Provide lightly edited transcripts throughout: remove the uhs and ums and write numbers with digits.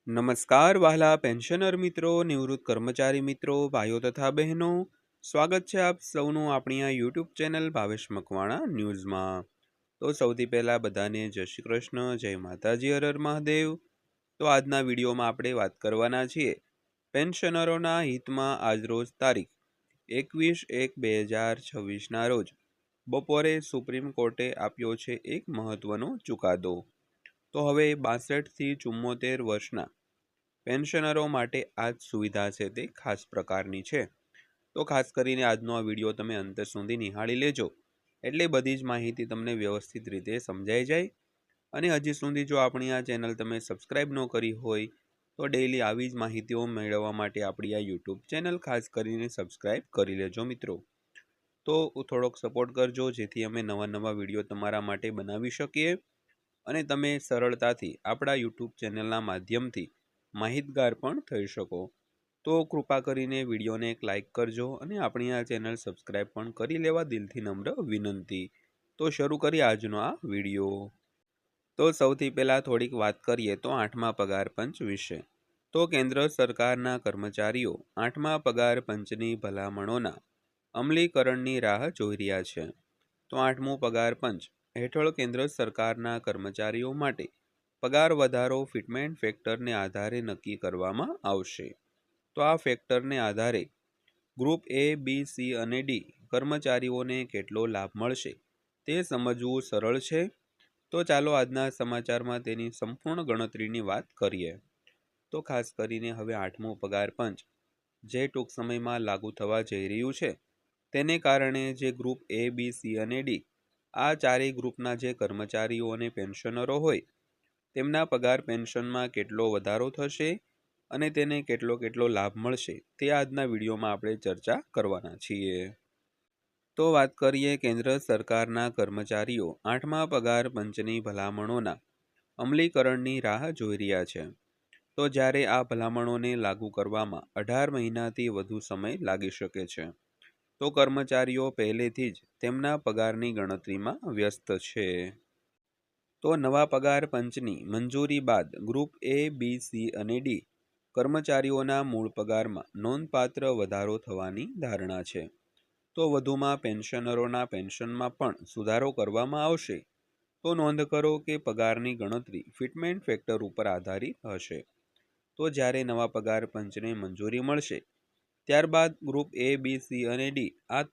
નમસ્કાર વહાલા પેન્શનર મિત્રો, નિવૃત્ત કર્મચારી મિત્રો, ભાઈઓ તથા બહેનો, સ્વાગત છે આપ સૌનું આપણી આ યુટ્યુબ ચેનલ ભાવેશ મકવાણા ન્યૂઝમાં। તો સૌથી પહેલાં બધાને જય શ્રી કૃષ્ણ, જય માતાજી, હર હર મહાદેવ। તો આજના વિડીયોમાં આપણે વાત કરવાના છીએ પેન્શનરોના હિતમાં આજરોજ તારીખ 21/1/2026ના રોજ બપોરે સુપ્રીમ કોર્ટે આપ્યો છે એક મહત્વનો ચુકાદો। તો હવે 62થી 74 વર્ષના પેન્શનરો માટે આ સુવિધા છે તે ખાસ પ્રકારની છે। તો ખાસ કરીને આજનો આ વિડીયો તમે અંત સુધી નિહાળી લેજો, એટલે બધી જ માહિતી તમને વ્યવસ્થિત રીતે સમજાઈ જાય। અને હજી સુધી જો આપણી આ ચેનલ તમે સબસ્ક્રાઈબ ન કરી હોય તો ડેઈલી આવી જ માહિતીઓ મેળવવા માટે આપણી આ યુટ્યુબ ચેનલ ખાસ કરીને સબસ્ક્રાઈબ કરી લેજો મિત્રો। તો થોડોક સપોર્ટ કરજો, જેથી અમે નવા વિડીયો તમારા માટે બનાવી શકીએ અને તમે સરળતાથી આપણા યુટ્યુબ ચેનલના માધ્યમથી માહિતગાર પણ થઈ શકો। તો કૃપા કરીને વિડીયોને એક લાઇક કરજો અને આપણી આ ચેનલ સબસ્ક્રાઈબ પણ કરી લેવા દિલથી નમ્ર વિનંતી। તો શરૂ કરીએ આજનો આ વિડીયો। તો સૌથી પહેલાં થોડીક વાત કરીએ તો 8મા પગાર પંચ વિશે। તો કેન્દ્ર સરકારના કર્મચારીઓ 8મા પગાર પંચની ભલામણોના અમલીકરણની રાહ જોઈ રહ્યા છે। તો 8મું પગાર પંચ હેઠળ કેન્દ્ર સરકારના કર્મચારીઓ માટે પગાર વધારો ફિટમેન્ટ ફેક્ટરને આધારે નક્કી કરવામાં આવશે। તો આ ફેક્ટરને આધારે ગ્રુપ એ, બી, સી અને ડી કર્મચારીઓને કેટલો લાભ મળશે તે સમજવું સરળ છે। તો ચાલો આજના સમાચારમાં તેની સંપૂર્ણ ગણતરીની વાત કરીએ। તો ખાસ કરીને હવે 8મું પગાર પંચ જે ટૂંક સમયમાં લાગુ થવા જઈ રહ્યું છે, તેને કારણે જે ગ્રુપ એ, બી, સી અને ડી આ ચારેય ગ્રુપના જે કર્મચારીઓ અને પેન્શનરો હોય તેમના પગાર પેન્શનમાં કેટલો વધારો થશે અને તેને કેટલો લાભ મળશે તે આજના વિડીયોમાં આપણે ચર્ચા કરવાના છીએ। તો વાત કરીએ કેન્દ્ર સરકારના કર્મચારીઓ 8મા પગાર પંચની ભલામણોના અમલીકરણની રાહ જોઈ રહ્યા છે। તો જ્યારે આ ભલામણોને લાગુ કરવામાં 18 મહિનાથી વધુ સમય લાગી શકે છે, તો કર્મચારીઓ પહેલેથી જ તેમના પગારની ગણતરીમાં વ્યસ્ત છે। તો નવા પગાર પંચની મંજૂરી બાદ ગ્રુપ એ, બી, સી અને ડી કર્મચારીઓના મૂળ પગારમાં નોંધપાત્ર વધારો થવાની ધારણા છે। તો વધુમાં પેન્શનરોના પેન્શનમાં પણ સુધારો કરવામાં આવશે। તો નોંધ કરો કે પગારની ગણતરી ફિટમેન્ટ ફેક્ટર ઉપર આધારિત હશે। તો જ્યારે નવા પગાર પંચને મંજૂરી મળશે ત્યારબાદ ગ્રુપ એ, બી, સી અને ડી આ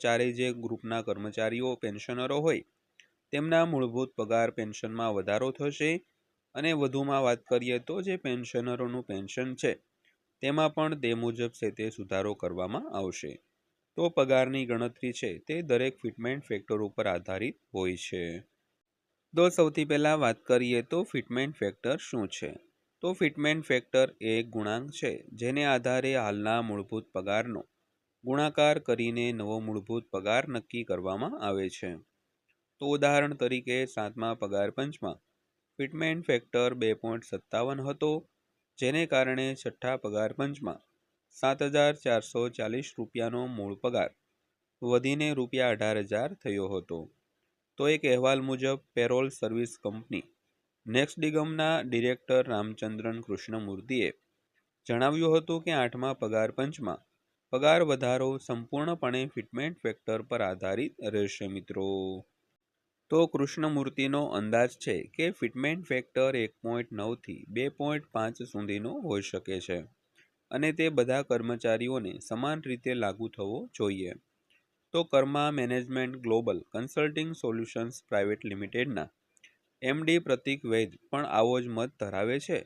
ચારેય જે ગ્રુપના કર્મચારીઓ પેન્શનરો હોય તેમના મૂળભૂત પગાર પેન્શનમાં વધારો થશે। અને વધુમાં વાત કરીએ તો જે પેન્શનરોનું પેન્શન છે તેમાં પણ તે મુજબ છે તે સુધારો કરવામાં આવશે। તો પગારની ગણતરી છે તે દરેક ફિટમેન્ટ ફેક્ટર ઉપર આધારિત હોય છે। તો સૌથી પહેલાં વાત કરીએ તો ફિટમેન્ટ ફેક્ટર શું છે। તો ફિટમેન્ટ ફેક્ટર એ એક ગુણાંક છે જેને આધારે હાલના મૂળભૂત પગારનો ગુણાકાર કરીને નવો મૂળભૂત પગાર નક્કી કરવામાં આવે છે। તો ઉદાહરણ તરીકે 7મા પગાર પંચમાં ફિટમેન્ટ ફેક્ટર 2.57 હતો, જેને કારણે છઠ્ઠા પગાર પંચમાં 7,440 રૂપિયાનો મૂળ પગાર વધીને રૂપિયા 18,000 થયો હતો। તો એક અહેવાલ મુજબ પેરોલ સર્વિસ કંપની નેક્સ્ટ નિગમના ડિરેક્ટર રામચંદ્રન કૃષ્ણમૂર્તિએ જણાવ્યું હતું કે 8મા પગાર પંચમાં પગાર વધારો સંપૂર્ણપણે ફિટમેન્ટ ફેક્ટર પર આધારિત રહેશે મિત્રો। તો કૃષ્ણમૂર્તિનો અંદાજ છે કે ફિટમેન્ટ ફેક્ટર 1.9 થી 2.5 સુધીનો હોઈ શકે છે અને તે બધા કર્મચારીઓને સમાન રીતે લાગુ થવો જોઈએ। તો Karma management global consulting solutions private લિમિટેડના એમડી પ્રતીક વૈદ પણ આવો જ મત ધરાવે છે।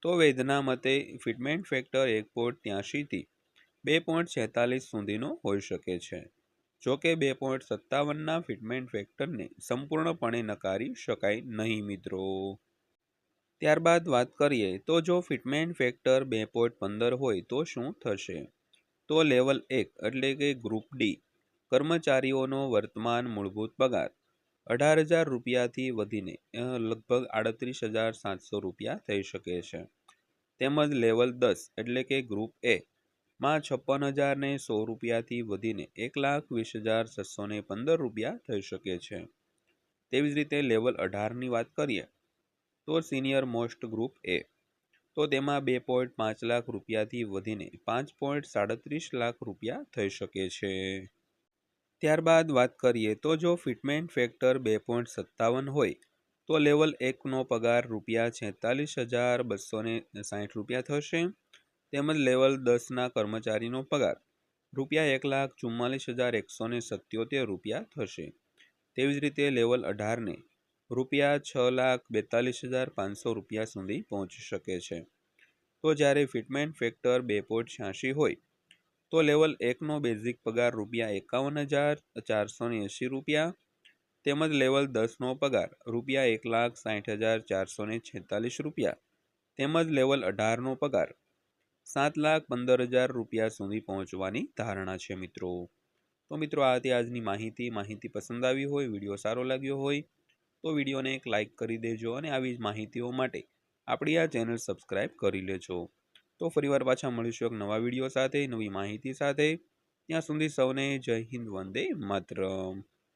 તો વૈદના મતે ફિટમેન્ટ ફેક્ટર 1.83 થી 2.46 સુધીનો હોઈ શકે છે, જોકે 2.57ના ફિટમેન્ટ ફેક્ટરને સંપૂર્ણપણે નકારી શકાય નહીં મિત્રો। ત્યારબાદ વાત કરીએ તો જો ફિટમેન્ટ ફેક્ટર 2.15 હોય તો શું થશે। તો લેવલ 1 એટલે કે ગ્રુપ ડી કર્મચારીઓનો વર્તમાન મૂળભૂત પગાર 18,000 રૂપિયાથી વધીને લગભગ 38,700 રૂપિયા થઈ શકે છે। તેમજ લેવલ 10 એટલે કે ગ્રુપ એ માં 56,100 રૂપિયાથી વધીને 1,20,615 રૂપિયા થઈ શકે છે। તેવી જ રીતે લેવલ 18ની વાત કરીએ તો સિનિયર મોસ્ટ ગ્રુપ એ તો તેમાં 2.5 લાખ રૂપિયાથી વધીને 5.37 લાખ રૂપિયા થઈ શકે છે। ત્યારબાદ વાત કરીએ તો જો ફિટમેન્ટ ફેક્ટર 2.57 હોય તો લેવલ 1નો પગાર ₹46,260 રૂપિયા થશે, તેમજ લેવલ 10ના કર્મચારીનો પગાર ₹1,44,177 રૂપિયા થશે। તેવી જ રીતે લેવલ 18ને ₹6,42,500 રૂપિયા સુધી પહોંચી શકે છે। તો જ્યારે ફિટમેન્ટ ફેક્ટર 2.86 હોય તો લેવલ 1નો બેઝિક પગાર ₹51,480 રૂપિયા, તેમજ લેવલ 10નો પગાર ₹1,60,446 રૂપિયા, તેમજ લેવલ 18નો પગાર ₹7,15,000 રૂપિયા સુધી પહોંચવાની ધારણા છે મિત્રો। તો મિત્રો આ હતી આજની માહિતી પસંદ આવી હોય, વિડીયો સારો લાગ્યો હોય તો વિડીયોને એક લાઇક કરી દેજો અને આવી જ માહિતીઓ માટે આપણી આ ચેનલ સબસ્ક્રાઈબ કરી લેજો। તો ફરીવાર પાછા મળીશું એક નવા વિડીયો સાથે, નવી માહિતી સાથે। ત્યાં સુધી સૌને જય હિન્દ, વંદે માતરમ।